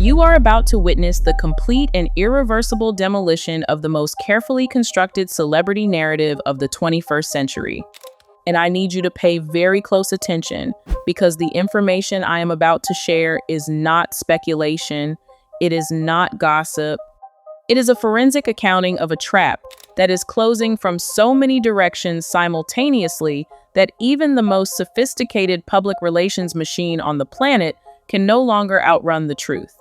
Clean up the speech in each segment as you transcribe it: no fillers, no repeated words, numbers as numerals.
You are about to witness the complete and irreversible demolition of the most carefully constructed celebrity narrative of the 21st century. And I need you to pay very close attention because the information I am about to share is not speculation, it is not gossip. It is a forensic accounting of a trap that is closing from so many directions simultaneously that even the most sophisticated public relations machine on the planet can no longer outrun the truth.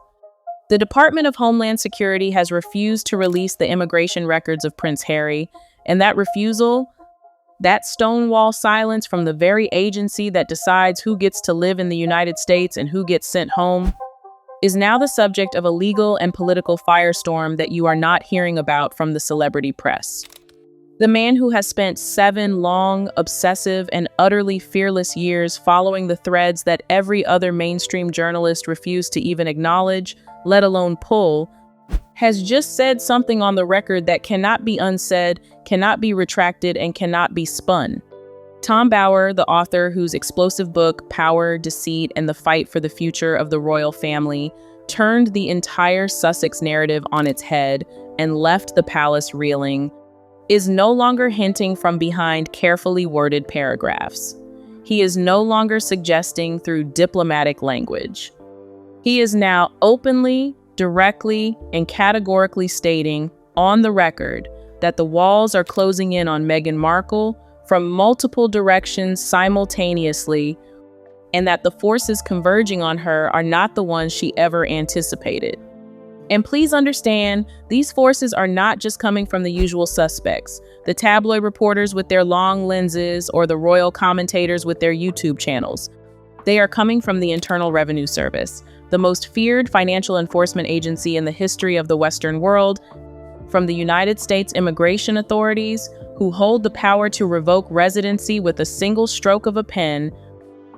The Department of Homeland Security has refused to release the immigration records of Prince Harry, and that refusal, that stonewall silence from the very agency that decides who gets to live in the United States and who gets sent home, is now the subject of a legal and political firestorm that you are not hearing about from the celebrity press. The man who has spent 7 long, obsessive, and utterly fearless years following the threads that every other mainstream journalist refused to even acknowledge, let alone pull, has just said something on the record that cannot be unsaid, cannot be retracted, and cannot be spun. Tom Bower, the author whose explosive book, Power, Deceit, and the Fight for the Future of the Royal Family, turned the entire Sussex narrative on its head and left the palace reeling, is no longer hinting from behind carefully worded paragraphs. He is no longer suggesting through diplomatic language. He is now openly, directly, and categorically stating on the record that the walls are closing in on Meghan Markle from multiple directions simultaneously, and that the forces converging on her are not the ones she ever anticipated. And please understand, these forces are not just coming from the usual suspects, the tabloid reporters with their long lenses or the royal commentators with their YouTube channels. They are coming from the Internal Revenue Service, the most feared financial enforcement agency in the history of the Western world, from the United States immigration authorities, who hold the power to revoke residency with a single stroke of a pen,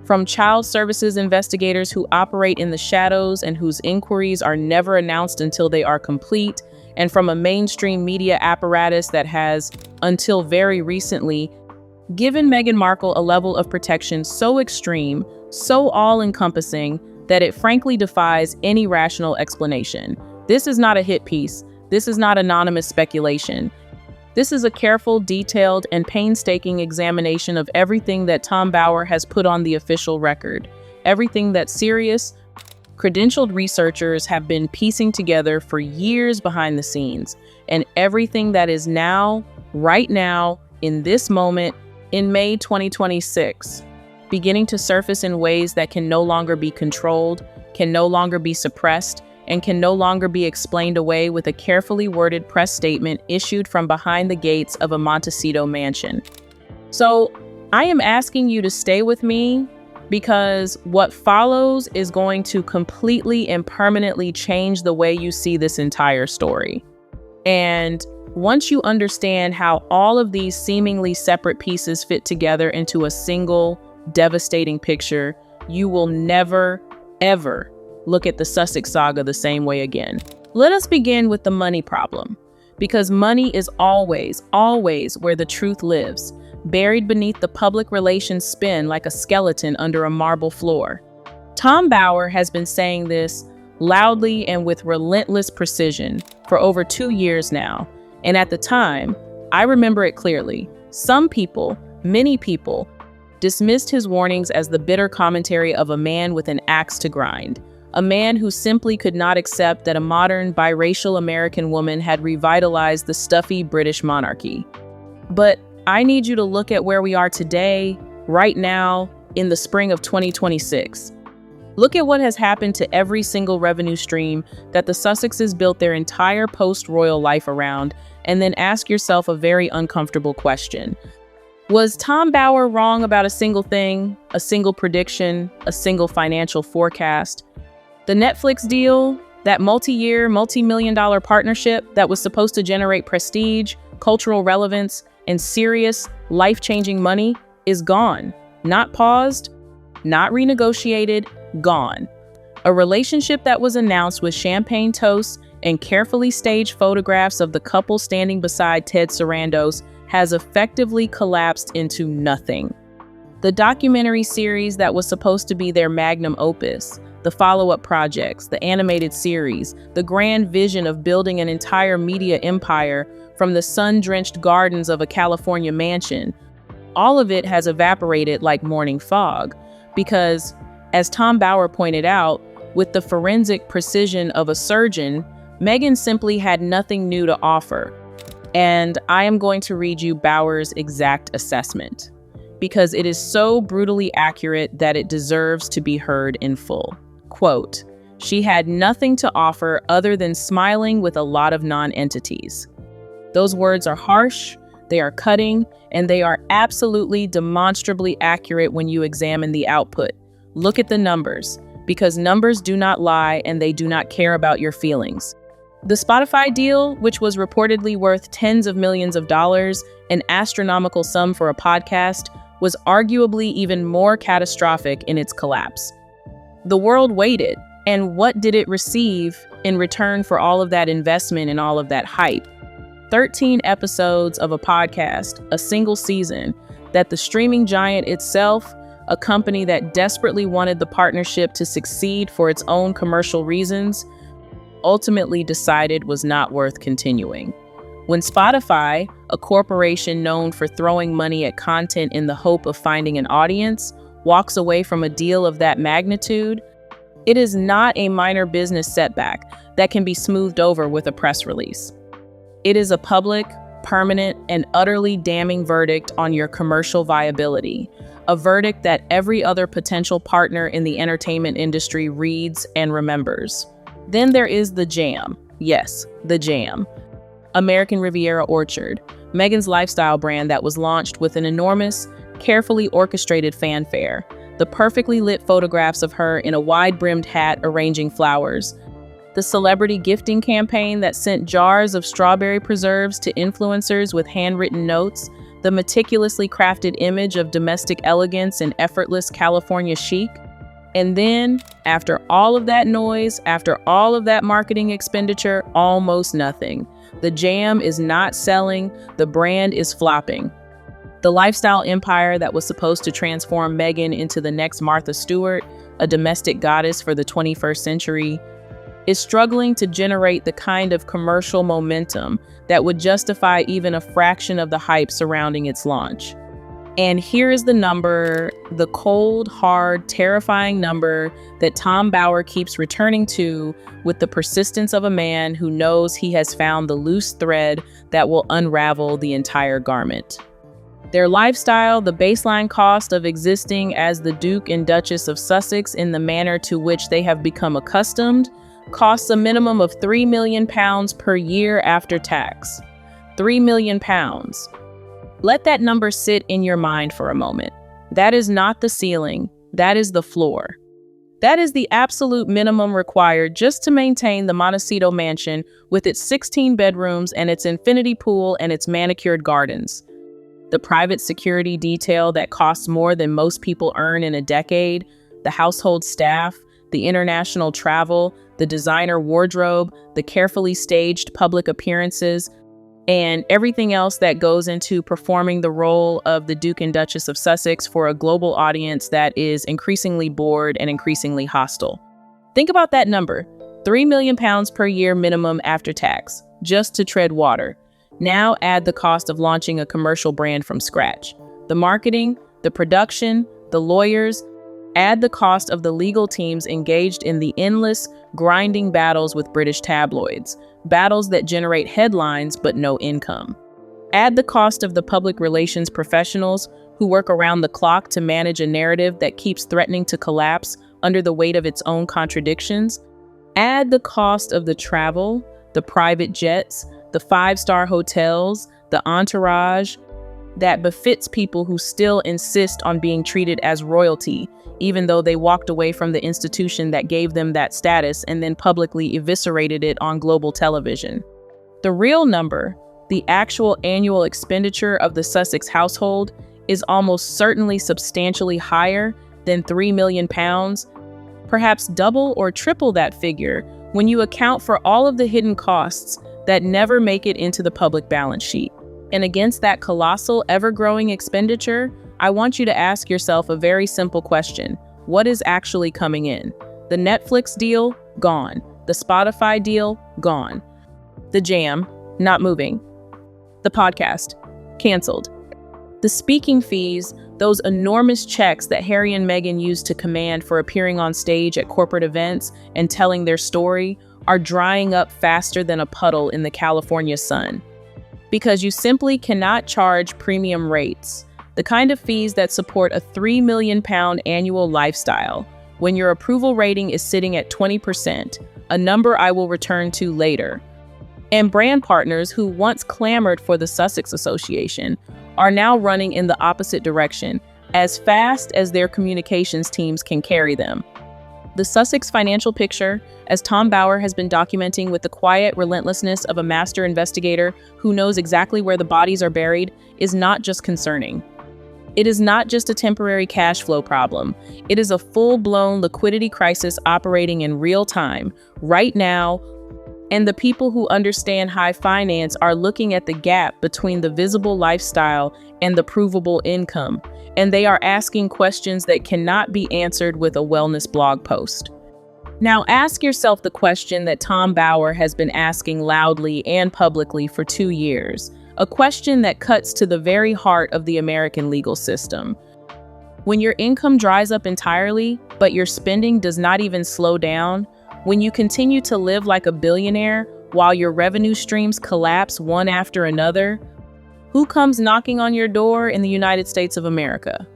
from child services investigators who operate in the shadows and whose inquiries are never announced until they are complete, and from a mainstream media apparatus that has, until very recently, given Meghan Markle a level of protection so extreme, so all-encompassing, that it frankly defies any rational explanation. This is not a hit piece. This is not anonymous speculation. This is a careful, detailed, and painstaking examination of everything that Tom Bower has put on the official record, everything that serious, credentialed researchers have been piecing together for years behind the scenes, and everything that is now, right now, in this moment, in May 2026, beginning to surface in ways that can no longer be controlled, can no longer be suppressed, and can no longer be explained away with a carefully worded press statement issued from behind the gates of a Montecito mansion. So, I am asking you to stay with me because what follows is going to completely and permanently change the way you see this entire story. And once you understand how all of these seemingly separate pieces fit together into a single, devastating picture, you will never, ever look at the Sussex saga the same way again. Let us begin with the money problem, because money is always, always where the truth lives, buried beneath the public relations spin like a skeleton under a marble floor. Tom Bower has been saying this loudly and with relentless precision for over 2 years now, and at the time, I remember it clearly. Some people, many people, dismissed his warnings as the bitter commentary of a man with an axe to grind. A man who simply could not accept that a modern, biracial American woman had revitalized the stuffy British monarchy. But I need you to look at where we are today, right now, in the spring of 2026. Look at what has happened to every single revenue stream that the Sussexes built their entire post-royal life around, and then ask yourself a very uncomfortable question. Was Tom Bower wrong about a single thing, a single prediction, a single financial forecast? The Netflix deal, that multi-year, multi-million-dollar partnership that was supposed to generate prestige, cultural relevance, and serious, life-changing money is gone. Not paused, not renegotiated, gone. A relationship that was announced with champagne toasts and carefully staged photographs of the couple standing beside Ted Sarandos has effectively collapsed into nothing. The documentary series that was supposed to be their magnum opus, the follow-up projects, the animated series, the grand vision of building an entire media empire from the sun-drenched gardens of a California mansion. All of it has evaporated like morning fog because, as Tom Bower pointed out, with the forensic precision of a surgeon, Meghan simply had nothing new to offer. And I am going to read you Bower's exact assessment, because it is so brutally accurate that it deserves to be heard in full. Quote, "She had nothing to offer other than smiling with a lot of non-entities." Those words are harsh, they are cutting, and they are absolutely demonstrably accurate when you examine the output. Look at the numbers, because numbers do not lie and they do not care about your feelings. The Spotify deal, which was reportedly worth tens of millions of dollars, an astronomical sum for a podcast, was arguably even more catastrophic in its collapse. The world waited, and what did it receive in return for all of that investment and all of that hype? 13 episodes of a podcast, a single season, that the streaming giant itself, a company that desperately wanted the partnership to succeed for its own commercial reasons, ultimately decided was not worth continuing. When Spotify, a corporation known for throwing money at content in the hope of finding an audience, walks away from a deal of that magnitude, it is not a minor business setback that can be smoothed over with a press release. It is a public, permanent, and utterly damning verdict on your commercial viability, a verdict that every other potential partner in the entertainment industry reads and remembers. Then there is the jam. Yes, the jam. American Riviera Orchard, Meghan's lifestyle brand that was launched with an enormous, carefully orchestrated fanfare, the perfectly lit photographs of her in a wide-brimmed hat arranging flowers, the celebrity gifting campaign that sent jars of strawberry preserves to influencers with handwritten notes, the meticulously crafted image of domestic elegance and effortless California chic. And then, after all of that noise, after all of that marketing expenditure, almost nothing. The jam is not selling, the brand is flopping. The lifestyle empire that was supposed to transform Meghan into the next Martha Stewart, a domestic goddess for the 21st century, is struggling to generate the kind of commercial momentum that would justify even a fraction of the hype surrounding its launch. And here is the number, the cold, hard, terrifying number that Tom Bower keeps returning to with the persistence of a man who knows he has found the loose thread that will unravel the entire garment. Their lifestyle, the baseline cost of existing as the Duke and Duchess of Sussex in the manner to which they have become accustomed, costs a minimum of £3 million per year after tax. £3 million. Let that number sit in your mind for a moment. That is not the ceiling, that is the floor. That is the absolute minimum required just to maintain the Montecito mansion with its 16 bedrooms and its infinity pool and its manicured gardens. The private security detail that costs more than most people earn in a decade, the household staff, the international travel, the designer wardrobe, the carefully staged public appearances, and everything else that goes into performing the role of the Duke and Duchess of Sussex for a global audience that is increasingly bored and increasingly hostile. Think about that number, £3 million per year minimum after tax, just to tread water. Now add the cost of launching a commercial brand from scratch. The marketing, the production, the lawyers, add the cost of the legal teams engaged in the endless, grinding battles with British tabloids, battles that generate headlines but no income. Add the cost of the public relations professionals who work around the clock to manage a narrative that keeps threatening to collapse under the weight of its own contradictions. Add the cost of the travel, the private jets, the five-star hotels, the entourage that befits people who still insist on being treated as royalty, even though they walked away from the institution that gave them that status and then publicly eviscerated it on global television. The real number, the actual annual expenditure of the Sussex household, is almost certainly substantially higher than £3 million, perhaps double or triple that figure when you account for all of the hidden costs that never make it into the public balance sheet. And against that colossal, ever-growing expenditure, I want you to ask yourself a very simple question. What is actually coming in? The Netflix deal, gone. The Spotify deal, gone. The jam, not moving. The podcast, canceled. The speaking fees, those enormous checks that Harry and Meghan used to command for appearing on stage at corporate events and telling their story, are drying up faster than a puddle in the California sun. Because you simply cannot charge premium rates, the kind of fees that support a £3 million annual lifestyle, when your approval rating is sitting at 20%, a number I will return to later. And brand partners who once clamored for the Sussex Association are now running in the opposite direction, as fast as their communications teams can carry them. The Sussex financial picture, as Tom Bower has been documenting with the quiet relentlessness of a master investigator who knows exactly where the bodies are buried, is not just concerning. It is not just a temporary cash flow problem. It is a full-blown liquidity crisis operating in real time, right now, and the people who understand high finance are looking at the gap between the visible lifestyle and the provable income, and they are asking questions that cannot be answered with a wellness blog post. Now ask yourself the question that Tom Bower has been asking loudly and publicly for 2 years, a question that cuts to the very heart of the American legal system. When your income dries up entirely, but your spending does not even slow down, when you continue to live like a billionaire while your revenue streams collapse one after another, who comes knocking on your door in the United States of America?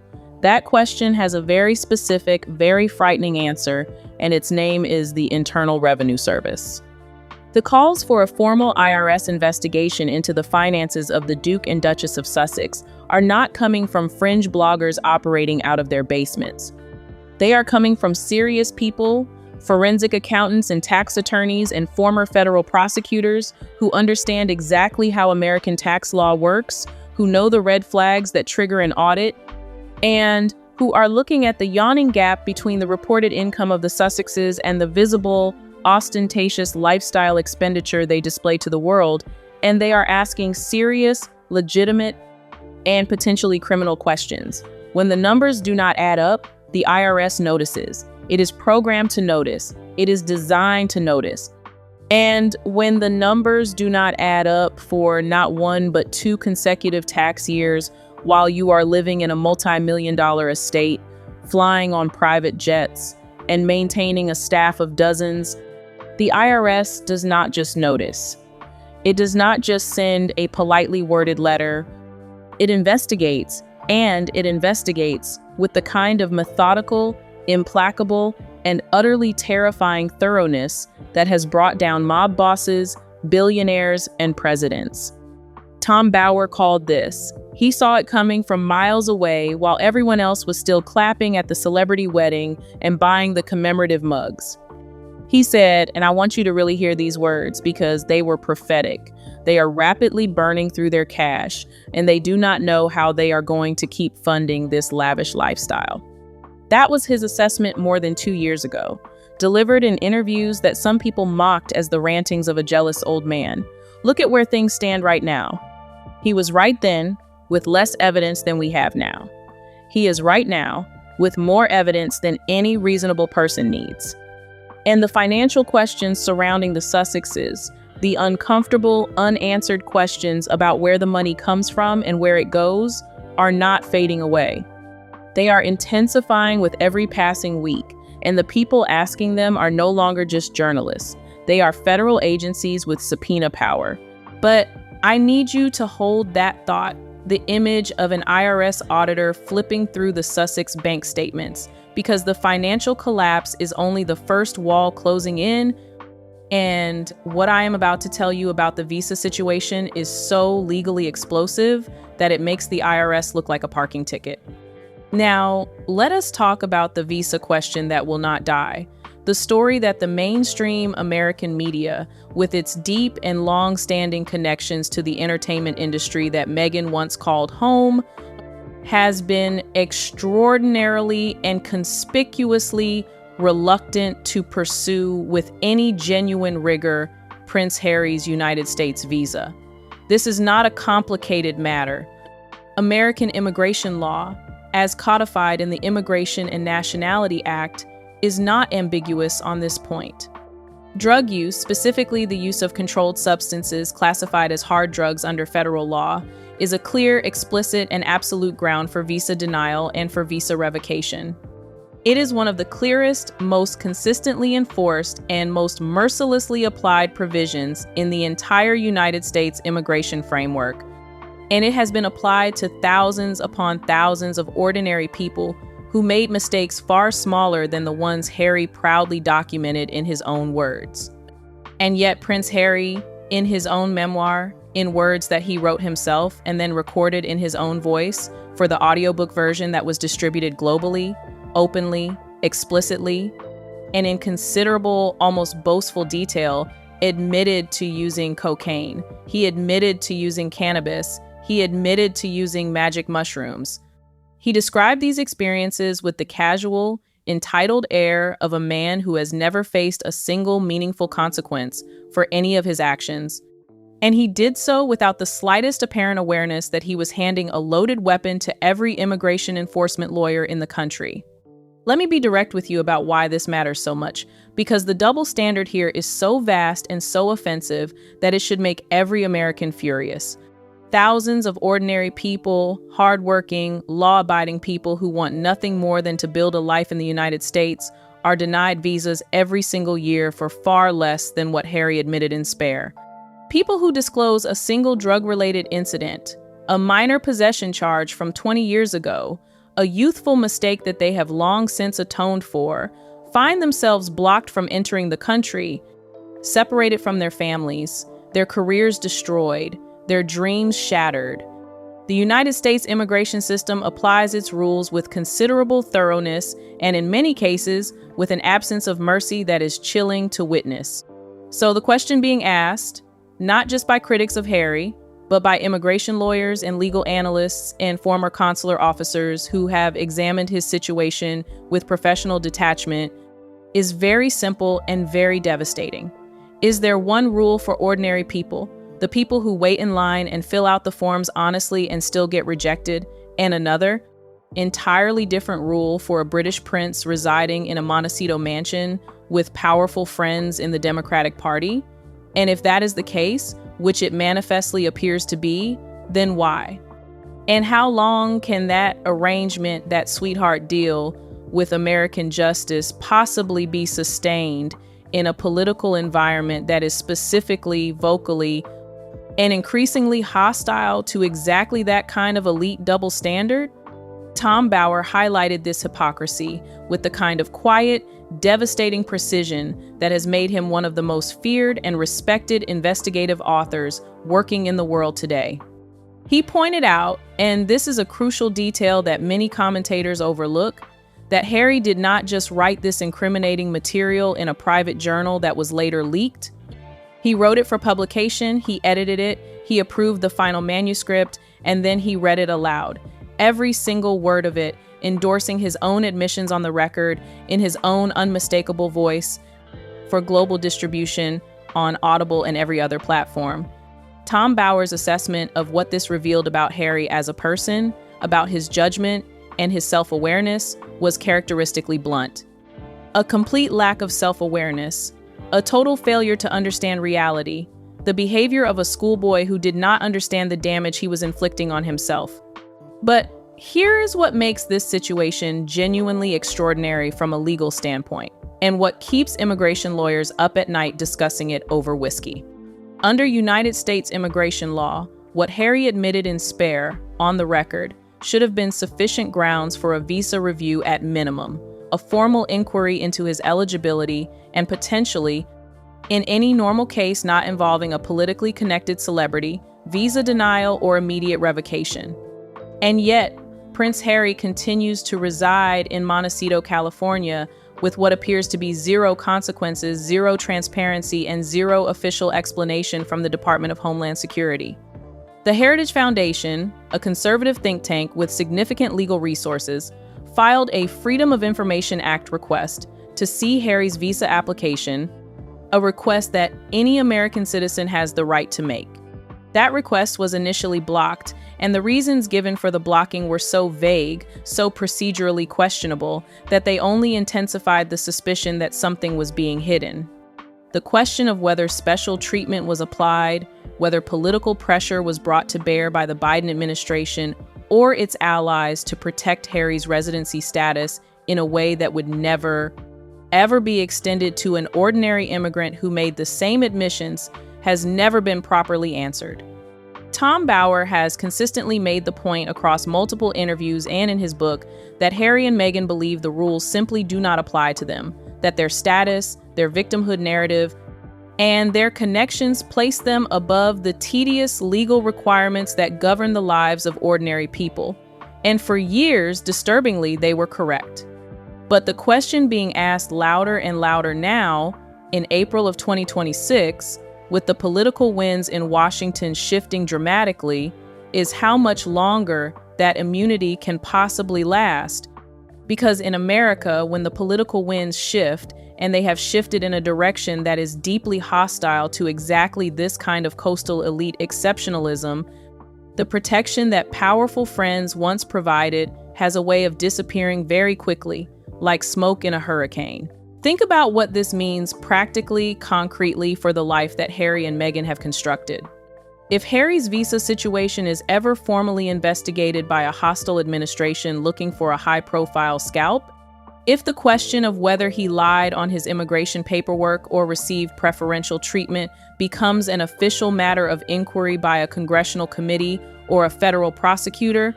That question has a very specific, very frightening answer, and its name is the Internal Revenue Service. The calls for a formal IRS investigation into the finances of the Duke and Duchess of Sussex are not coming from fringe bloggers operating out of their basements. They are coming from serious people, forensic accountants and tax attorneys and former federal prosecutors who understand exactly how American tax law works, who know the red flags that trigger an audit, and who are looking at the yawning gap between the reported income of the Sussexes and the visible, ostentatious lifestyle expenditure they display to the world, and they are asking serious, legitimate, and potentially criminal questions. When the numbers do not add up, the IRS notices. It is programmed to notice. It is designed to notice. And when the numbers do not add up for not 1 but 2 consecutive tax years while you are living in a multi-million-dollar estate, flying on private jets, and maintaining a staff of dozens, the IRS does not just notice. It does not just send a politely worded letter. It investigates, and it investigates with the kind of methodical, implacable, and utterly terrifying thoroughness that has brought down mob bosses, billionaires, and presidents. Tom Bower called this. He saw it coming from miles away while everyone else was still clapping at the celebrity wedding and buying the commemorative mugs. He said, and I want you to really hear these words because they were prophetic. They are rapidly burning through their cash, and they do not know how they are going to keep funding this lavish lifestyle. That was his assessment more than 2 years ago, delivered in interviews that some people mocked as the rantings of a jealous old man. Look at where things stand right now. He was right then, with less evidence than we have now. He is right now, with more evidence than any reasonable person needs. And the financial questions surrounding the Sussexes, the uncomfortable, unanswered questions about where the money comes from and where it goes, are not fading away. They are intensifying with every passing week, and the people asking them are no longer just journalists. They are federal agencies with subpoena power. But I need you to hold that thought, the image of an IRS auditor flipping through the Sussex bank statements, because the financial collapse is only the first wall closing in, and what I am about to tell you about the visa situation is so legally explosive that it makes the IRS look like a parking ticket. Now, let us talk about the visa question that will not die. The story that the mainstream American media, with its deep and long-standing connections to the entertainment industry that Meghan once called home, has been extraordinarily and conspicuously reluctant to pursue with any genuine rigor Prince Harry's United States visa. This is not a complicated matter. American immigration law, as codified in the Immigration and Nationality Act, is not ambiguous on this point. Drug use, specifically the use of controlled substances classified as hard drugs under federal law, is a clear, explicit, and absolute ground for visa denial and for visa revocation. It is one of the clearest, most consistently enforced, and most mercilessly applied provisions in the entire United States immigration framework, and it has been applied to thousands upon thousands of ordinary people who made mistakes far smaller than the ones Harry proudly documented in his own words. And yet Prince Harry, in his own memoir, in words that he wrote himself and then recorded in his own voice for the audiobook version that was distributed globally, openly, explicitly, and in considerable, almost boastful detail, admitted to using cocaine. He admitted to using cannabis. He admitted to using magic mushrooms. He described these experiences with the casual, entitled air of a man who has never faced a single meaningful consequence for any of his actions. And he did so without the slightest apparent awareness that he was handing a loaded weapon to every immigration enforcement lawyer in the country. Let me be direct with you about why this matters so much, because the double standard here is so vast and so offensive that it should make every American furious. Thousands of ordinary people, hardworking, law-abiding people who want nothing more than to build a life in the United States are denied visas every single year for far less than what Harry admitted in Spare. People who disclose a single drug-related incident, a minor possession charge from 20 years ago, a youthful mistake that they have long since atoned for, find themselves blocked from entering the country, separated from their families, their careers destroyed, their dreams shattered. The United States immigration system applies its rules with considerable thoroughness and, in many cases, with an absence of mercy that is chilling to witness. So the question being asked, not just by critics of Harry, but by immigration lawyers and legal analysts and former consular officers who have examined his situation with professional detachment, is very simple and very devastating. Is there one rule for ordinary people, the people who wait in line and fill out the forms honestly and still get rejected, and another, entirely different rule for a British prince residing in a Montecito mansion with powerful friends in the Democratic Party? And if that is the case, which it manifestly appears to be, then why? And how long can that arrangement, that sweetheart deal with American justice possibly be sustained in a political environment that is specifically, vocally, and increasingly hostile to exactly that kind of elite double standard? Tom Bauer highlighted this hypocrisy with the kind of quiet, devastating precision that has made him one of the most feared and respected investigative authors working in the world today. He pointed out, and this is a crucial detail that many commentators overlook, that Harry did not just write this incriminating material in a private journal that was later leaked. He wrote it for publication, he edited it, he approved the final manuscript, and then he read it aloud. Every single word of it, endorsing his own admissions on the record in his own unmistakable voice for global distribution on Audible and every other platform. Tom Bauer's assessment of what this revealed about Harry as a person, about his judgment, and his self-awareness was characteristically blunt. A complete lack of self-awareness, a total failure to understand reality, the behavior of a schoolboy who did not understand the damage he was inflicting on himself. But here is what makes this situation genuinely extraordinary from a legal standpoint, and what keeps immigration lawyers up at night discussing it over whiskey. Under United States immigration law, what Harry admitted in Spare, on the record, should have been sufficient grounds for a visa review at minimum, a formal inquiry into his eligibility, and potentially, in any normal case not involving a politically connected celebrity, visa denial or immediate revocation. And yet, Prince Harry continues to reside in Montecito, California, with what appears to be zero consequences, zero transparency, and zero official explanation from the Department of Homeland Security. The Heritage Foundation, a conservative think tank with significant legal resources, filed a Freedom of Information Act request to see Harry's visa application, a request that any American citizen has the right to make. That request was initially blocked, and the reasons given for the blocking were so vague, so procedurally questionable, that they only intensified the suspicion that something was being hidden. The question of whether special treatment was applied, whether political pressure was brought to bear by the Biden administration or its allies to protect Harry's residency status in a way that would never, ever be extended to an ordinary immigrant who made the same admissions, has never been properly answered. Tom Bower has consistently made the point across multiple interviews and in his book that Harry and Meghan believe the rules simply do not apply to them, that their status, their victimhood narrative, and their connections place them above the tedious legal requirements that govern the lives of ordinary people. And for years, disturbingly, they were correct. But the question being asked louder and louder now, in April of 2026, with the political winds in Washington shifting dramatically, is how much longer that immunity can possibly last. Because in America, when the political winds shift, and they have shifted in a direction that is deeply hostile to exactly this kind of coastal elite exceptionalism, the protection that powerful friends once provided has a way of disappearing very quickly, like smoke in a hurricane. Think about what this means practically, concretely for the life that Harry and Meghan have constructed. If Harry's visa situation is ever formally investigated by a hostile administration looking for a high-profile scalp, if the question of whether he lied on his immigration paperwork or received preferential treatment becomes an official matter of inquiry by a congressional committee or a federal prosecutor,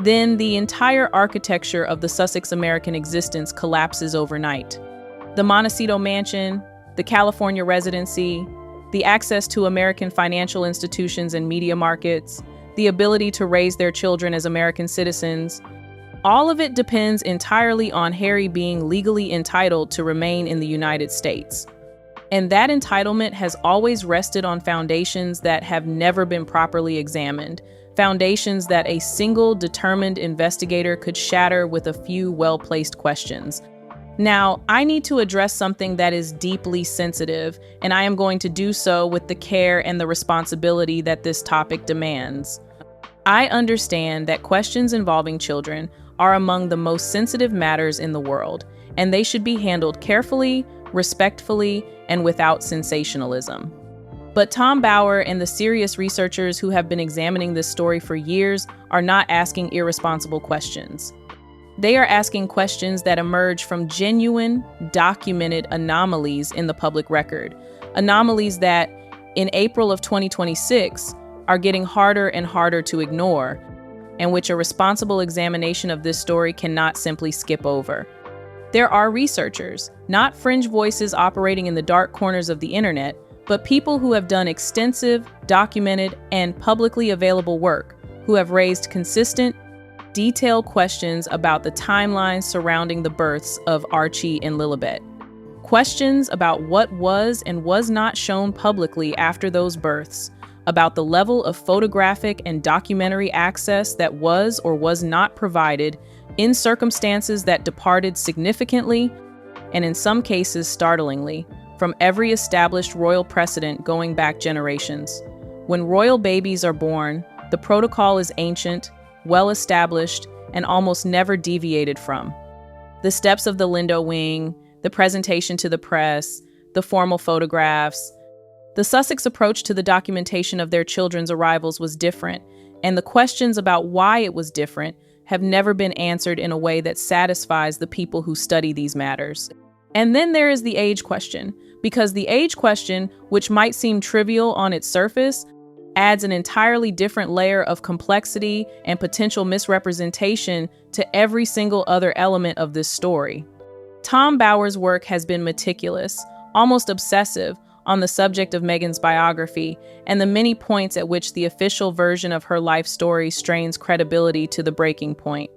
then the entire architecture of the Sussex American existence collapses overnight. The Montecito mansion, the California residency, the access to American financial institutions and media markets, the ability to raise their children as American citizens, all of it depends entirely on Harry being legally entitled to remain in the United States. And that entitlement has always rested on foundations that have never been properly examined, foundations that a single determined investigator could shatter with a few well-placed questions. Now, I need to address something that is deeply sensitive, and I am going to do so with the care and the responsibility that this topic demands. I understand that questions involving children are among the most sensitive matters in the world, and they should be handled carefully, respectfully, and without sensationalism. But Tom Bower and the serious researchers who have been examining this story for years are not asking irresponsible questions. They are asking questions that emerge from genuine, documented anomalies in the public record, anomalies that, in April of 2026, are getting harder and harder to ignore, and which a responsible examination of this story cannot simply skip over. There are researchers, not fringe voices operating in the dark corners of the internet, but people who have done extensive, documented, and publicly available work, who have raised consistent, detailed questions about the timelines surrounding the births of Archie and Lilibet. Questions about what was and was not shown publicly after those births, about the level of photographic and documentary access that was or was not provided in circumstances that departed significantly, and in some cases startlingly, from every established royal precedent going back generations. When royal babies are born, the protocol is ancient, well-established, and almost never deviated from. The steps of the Lindo wing, the presentation to the press, the formal photographs. The Sussex approach to the documentation of their children's arrivals was different, and the questions about why it was different have never been answered in a way that satisfies the people who study these matters. And then there is the age question, because the age question, which might seem trivial on its surface, adds an entirely different layer of complexity and potential misrepresentation to every single other element of this story. Tom Bower's work has been meticulous, almost obsessive, on the subject of Meghan's biography and the many points at which the official version of her life story strains credibility to the breaking point.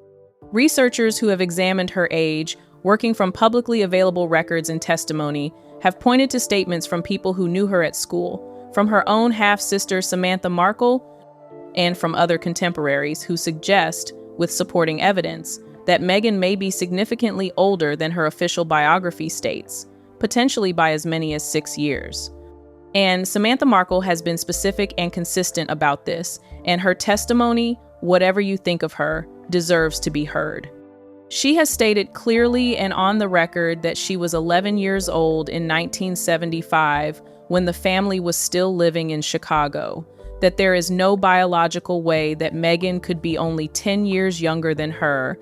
Researchers who have examined her age, working from publicly available records and testimony, have pointed to statements from people who knew her at school, from her own half-sister Samantha Markle, and from other contemporaries who suggest, with supporting evidence, that Meghan may be significantly older than her official biography states, potentially by as many as 6 years. And Samantha Markle has been specific and consistent about this, and her testimony, whatever you think of her, deserves to be heard. She has stated clearly and on the record that she was 11 years old in 1975 when the family was still living in Chicago, that there is no biological way that Meghan could be only 10 years younger than her,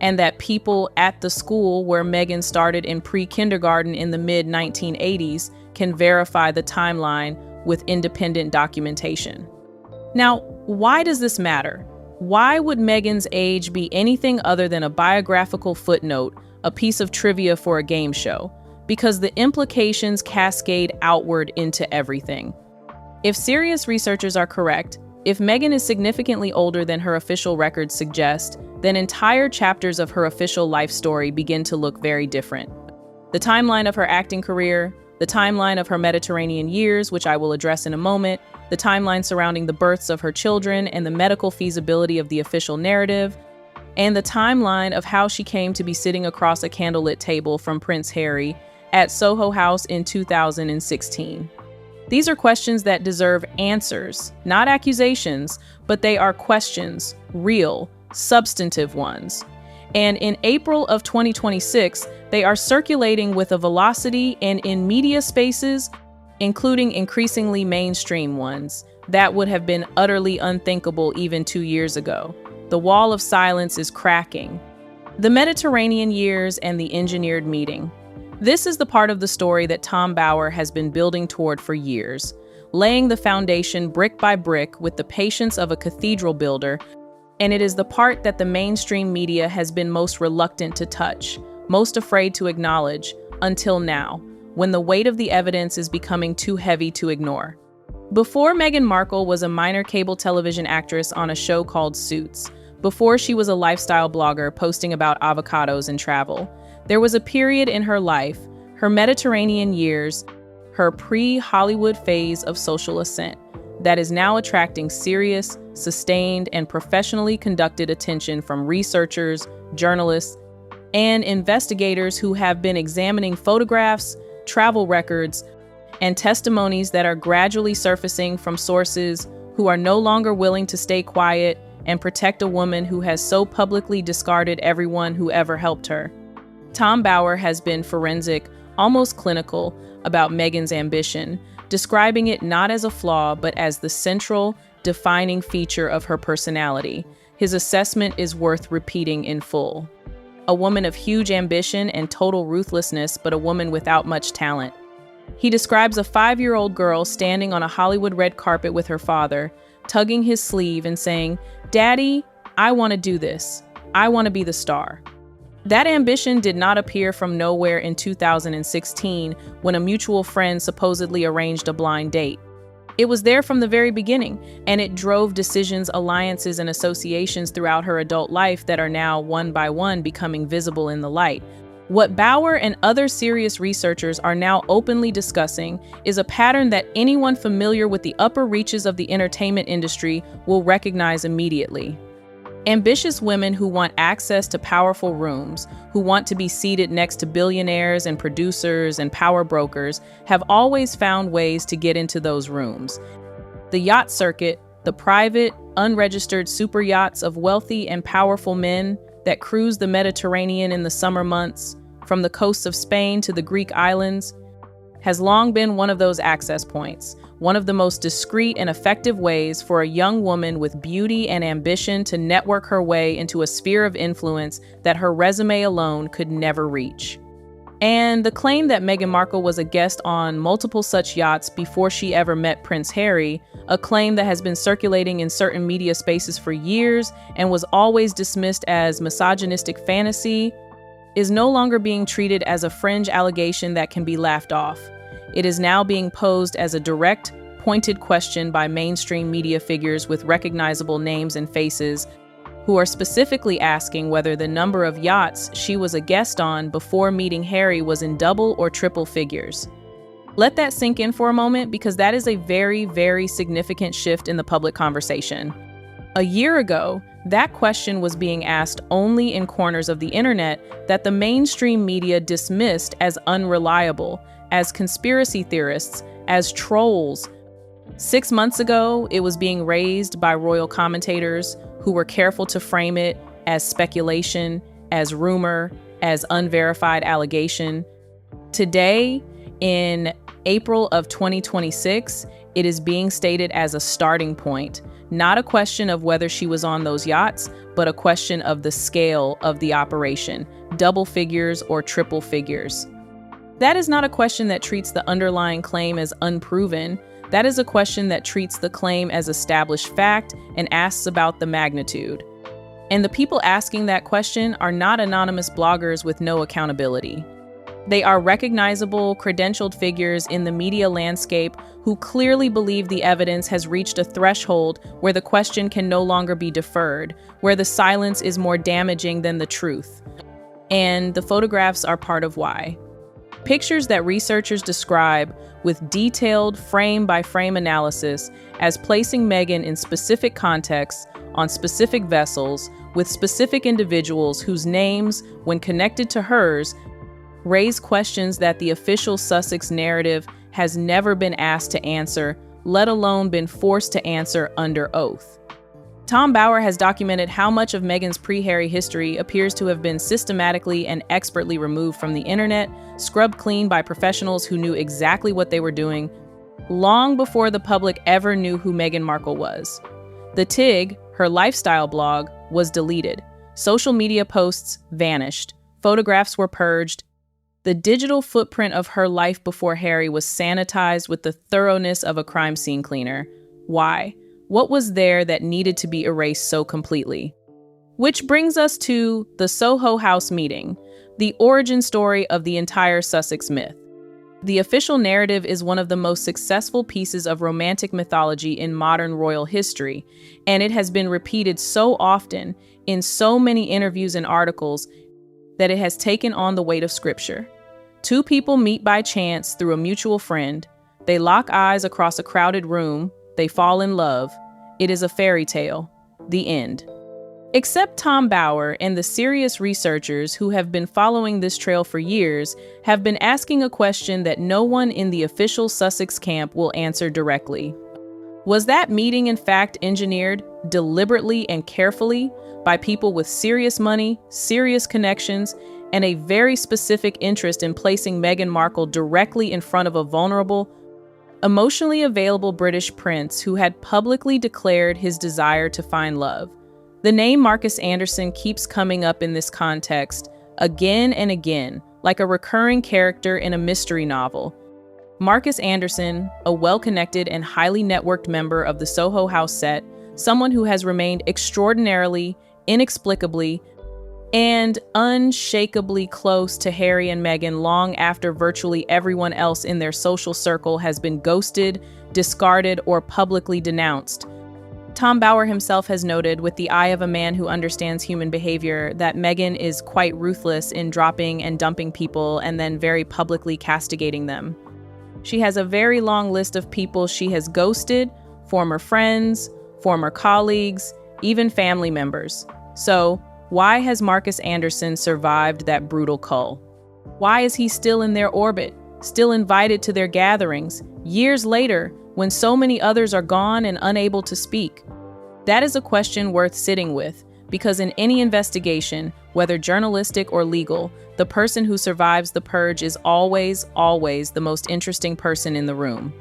and that people at the school where Meghan started in pre-kindergarten in the mid-1980s can verify the timeline with independent documentation. Now, why does this matter? Why would Meghan's age be anything other than a biographical footnote, a piece of trivia for a game show? Because the implications cascade outward into everything. If serious researchers are correct, if Meghan is significantly older than her official records suggest, then entire chapters of her official life story begin to look very different. The timeline of her acting career, the timeline of her Mediterranean years, which I will address in a moment, the timeline surrounding the births of her children and the medical feasibility of the official narrative, and the timeline of how she came to be sitting across a candlelit table from Prince Harry at Soho House in 2016. These are questions that deserve answers, not accusations, but they are questions, real, substantive ones. And in April of 2026, they are circulating with a velocity and in media spaces, including increasingly mainstream ones, that would have been utterly unthinkable even 2 years ago. The wall of silence is cracking. The Mediterranean years and the engineered meeting. This is the part of the story that Tom Bower has been building toward for years, laying the foundation brick by brick with the patience of a cathedral builder, and it is the part that the mainstream media has been most reluctant to touch, most afraid to acknowledge, until now, when the weight of the evidence is becoming too heavy to ignore. Before Meghan Markle was a minor cable television actress on a show called Suits, before she was a lifestyle blogger posting about avocados and travel, there was a period in her life, her Mediterranean years, her pre-Hollywood phase of social ascent, that is now attracting serious, sustained, and professionally conducted attention from researchers, journalists, and investigators who have been examining photographs, travel records, and testimonies that are gradually surfacing from sources who are no longer willing to stay quiet and protect a woman who has so publicly discarded everyone who ever helped her. Tom Bower has been forensic, almost clinical, about Meghan's ambition, describing it not as a flaw, but as the central, defining feature of her personality. His assessment is worth repeating in full. A woman of huge ambition and total ruthlessness, but a woman without much talent. He describes a 5-year-old girl standing on a Hollywood red carpet with her father, tugging his sleeve and saying, "Daddy, I want to do this. I want to be the star." That ambition did not appear from nowhere in 2016 when a mutual friend supposedly arranged a blind date. It was there from the very beginning, and it drove decisions, alliances, and associations throughout her adult life that are now, one by one, becoming visible in the light. What Bower and other serious researchers are now openly discussing is a pattern that anyone familiar with the upper reaches of the entertainment industry will recognize immediately. Ambitious women who want access to powerful rooms, who want to be seated next to billionaires and producers and power brokers, have always found ways to get into those rooms. The yacht circuit, the private, unregistered super yachts of wealthy and powerful men that cruise the Mediterranean in the summer months, from the coasts of Spain to the Greek islands, has long been one of those access points, one of the most discreet and effective ways for a young woman with beauty and ambition to network her way into a sphere of influence that her resume alone could never reach. And the claim that Meghan Markle was a guest on multiple such yachts before she ever met Prince Harry, a claim that has been circulating in certain media spaces for years and was always dismissed as misogynistic fantasy, is no longer being treated as a fringe allegation that can be laughed off. It is now being posed as a direct, pointed question by mainstream media figures with recognizable names and faces, who are specifically asking whether the number of yachts she was a guest on before meeting Harry was in double or triple figures. Let that sink in for a moment, because that is a very, very significant shift in the public conversation. A year ago, that question was being asked only in corners of the internet that the mainstream media dismissed as unreliable, as conspiracy theorists, as trolls. 6 months ago, it was being raised by royal commentators who were careful to frame it as speculation, as rumor, as unverified allegation. Today, in April of 2026, it is being stated as a starting point, not a question of whether she was on those yachts, but a question of the scale of the operation, double figures or triple figures. That is not a question that treats the underlying claim as unproven. That is a question that treats the claim as established fact and asks about the magnitude. And the people asking that question are not anonymous bloggers with no accountability. They are recognizable, credentialed figures in the media landscape who clearly believe the evidence has reached a threshold where the question can no longer be deferred, where the silence is more damaging than the truth. And the photographs are part of why. Pictures that researchers describe with detailed frame-by-frame analysis as placing Meghan in specific contexts, on specific vessels, with specific individuals whose names, when connected to hers, raise questions that the official Sussex narrative has never been asked to answer, let alone been forced to answer under oath. Tom Bower has documented how much of Meghan's pre-Harry history appears to have been systematically and expertly removed from the internet, scrubbed clean by professionals who knew exactly what they were doing, long before the public ever knew who Meghan Markle was. The TIG, her lifestyle blog, was deleted. Social media posts vanished. Photographs were purged. The digital footprint of her life before Harry was sanitized with the thoroughness of a crime scene cleaner. Why? What was there that needed to be erased so completely? Which brings us to the Soho House meeting, the origin story of the entire Sussex myth. The official narrative is one of the most successful pieces of romantic mythology in modern royal history, and it has been repeated so often in so many interviews and articles that it has taken on the weight of scripture. Two people meet by chance through a mutual friend. They lock eyes across a crowded room. They fall in love. It is a fairy tale. The end. Except Tom Bower and the serious researchers who have been following this trail for years have been asking a question that no one in the official Sussex camp will answer directly. Was that meeting in fact engineered deliberately and carefully by people with serious money, serious connections, and a very specific interest in placing Meghan Markle directly in front of a vulnerable, emotionally available British prince who had publicly declared his desire to find love? The name Marcus Anderson keeps coming up in this context again and again, like a recurring character in a mystery novel. Marcus Anderson, a well-connected and highly networked member of the Soho House set, someone who has remained extraordinarily, inexplicably, and unshakably close to Harry and Meghan long after virtually everyone else in their social circle has been ghosted, discarded, or publicly denounced. Tom Bower himself has noted, with the eye of a man who understands human behavior, that Meghan is quite ruthless in dropping and dumping people and then very publicly castigating them. She has a very long list of people she has ghosted, former friends, former colleagues, even family members. So, why has Marcus Anderson survived that brutal cull? Why is he still in their orbit, still invited to their gatherings, years later, when so many others are gone and unable to speak? That is a question worth sitting with, because in any investigation, whether journalistic or legal, the person who survives the purge is always the most interesting person in the room.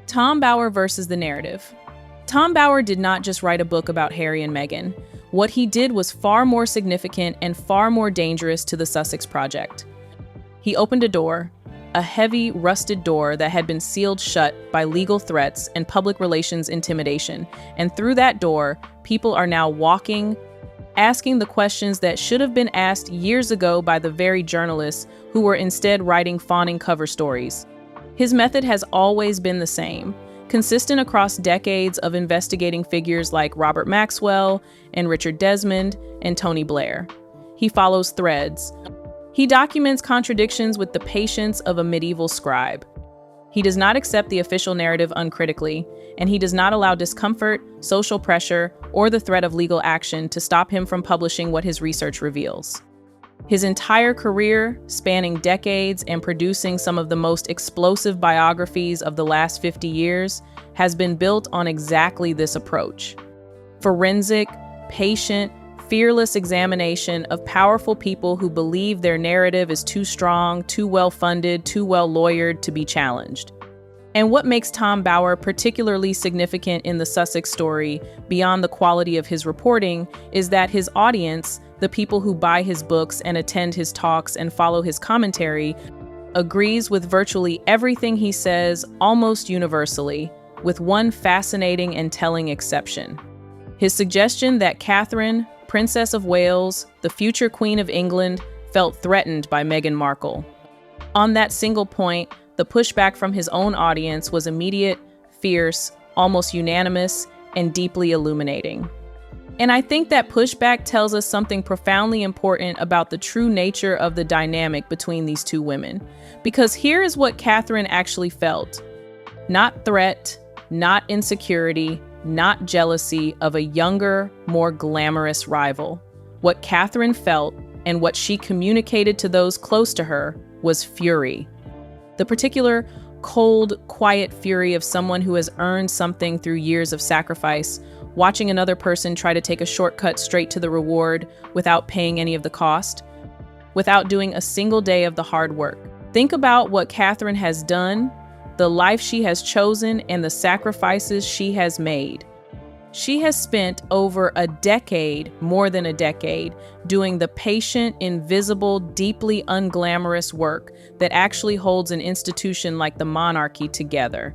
Tom Bower versus the narrative. Tom Bower did not just write a book about Harry and Meghan. What he did was far more significant and far more dangerous to the Sussex project. He opened a door, a heavy, rusted door that had been sealed shut by legal threats and public relations intimidation. And through that door, people are now walking, asking the questions that should have been asked years ago by the very journalists who were instead writing fawning cover stories. His method has always been the same, consistent across decades of investigating figures like Robert Maxwell and Richard Desmond and Tony Blair. He follows threads. He documents contradictions with the patience of a medieval scribe. He does not accept the official narrative uncritically, and he does not allow discomfort, social pressure, or the threat of legal action to stop him from publishing what his research reveals. His entire career, spanning decades and producing some of the most explosive biographies of the last 50 years, has been built on exactly this approach. Forensic, patient, fearless examination of powerful people who believe their narrative is too strong, too well-funded, too well-lawyered to be challenged. And what makes Tom Bower particularly significant in the Sussex story, beyond the quality of his reporting, is that his audience, the people who buy his books and attend his talks and follow his commentary, agrees with virtually everything he says almost universally, with one fascinating and telling exception. His suggestion that Catherine, Princess of Wales, the future Queen of England, felt threatened by Meghan Markle. On that single point, the pushback from his own audience was immediate, fierce, almost unanimous, and deeply illuminating. And I think that pushback tells us something profoundly important about the true nature of the dynamic between these two women. Because here is what Catherine actually felt. Not threat, not insecurity, not jealousy of a younger, more glamorous rival. What Catherine felt, and what she communicated to those close to her, was fury. The particular cold, quiet fury of someone who has earned something through years of sacrifice, watching another person try to take a shortcut straight to the reward without paying any of the cost, without doing a single day of the hard work. Think about what Catherine has done, the life she has chosen, and the sacrifices she has made. She has spent over a decade, more than a decade, doing the patient, invisible, deeply unglamorous work that actually holds an institution like the monarchy together.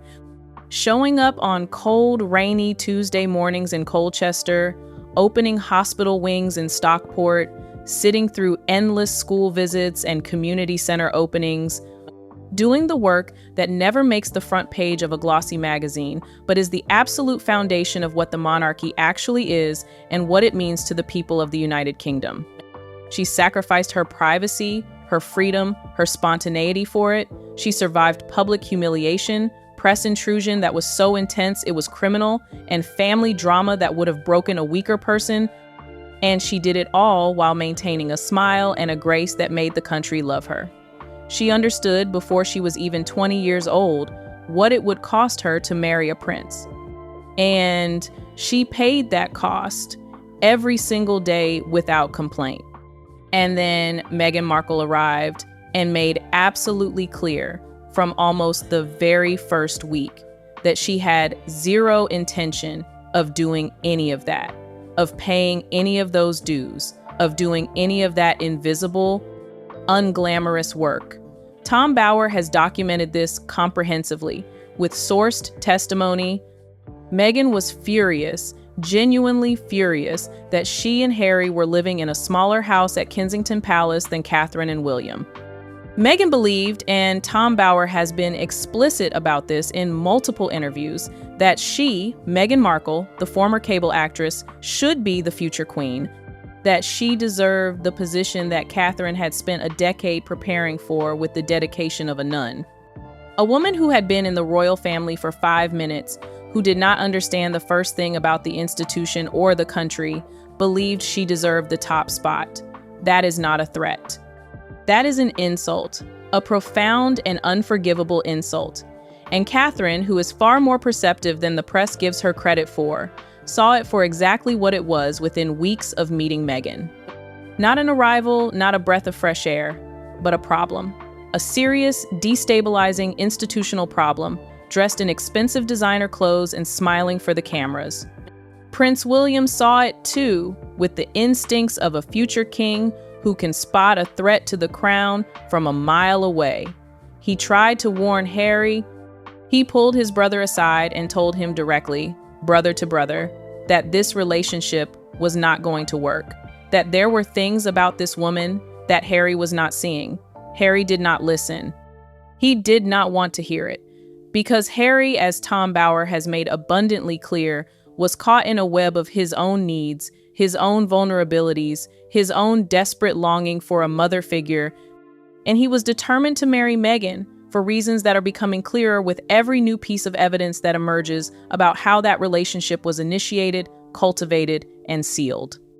Showing up on cold, rainy Tuesday mornings in Colchester, opening hospital wings in Stockport, sitting through endless school visits and community center openings, doing the work that never makes the front page of a glossy magazine, but is the absolute foundation of what the monarchy actually is and what it means to the people of the United Kingdom. She sacrificed her privacy, her freedom, her spontaneity for it. She survived public humiliation, press intrusion that was so intense it was criminal, and family drama that would have broken a weaker person. And she did it all while maintaining a smile and a grace that made the country love her. She understood before she was even 20 years old what it would cost her to marry a prince. And she paid that cost every single day without complaint. And then Meghan Markle arrived and made absolutely clear from almost the very first week that she had zero intention of doing any of that, of paying any of those dues, of doing any of that invisible, unglamorous work. Tom Bower has documented this comprehensively with sourced testimony. Meghan was furious, genuinely furious, that she and Harry were living in a smaller house at Kensington Palace than Catherine and William. Meghan believed, and Tom Bower has been explicit about this in multiple interviews, that she, Meghan Markle, the former cable actress, should be the future queen, that she deserved the position that Catherine had spent a decade preparing for with the dedication of a nun. A woman who had been in the royal family for 5 minutes, who did not understand the first thing about the institution or the country, believed she deserved the top spot. That is not a threat. That is an insult, a profound and unforgivable insult. And Catherine, who is far more perceptive than the press gives her credit for, saw it for exactly what it was within weeks of meeting Meghan. Not an arrival, not a breath of fresh air, but a problem. A serious, destabilizing institutional problem, dressed in expensive designer clothes and smiling for the cameras. Prince William saw it too, with the instincts of a future king who can spot a threat to the crown from a mile away. He tried to warn Harry. He pulled his brother aside and told him directly, brother to brother, that this relationship was not going to work, that there were things about this woman that Harry was not seeing. Harry did not listen. He did not want to hear it, because Harry, as Tom Bower has made abundantly clear, was caught in a web of his own needs, his own vulnerabilities, his own desperate longing for a mother figure, and he was determined to marry Meghan for reasons that are becoming clearer with every new piece of evidence that emerges about how that relationship was initiated, cultivated, and sealed.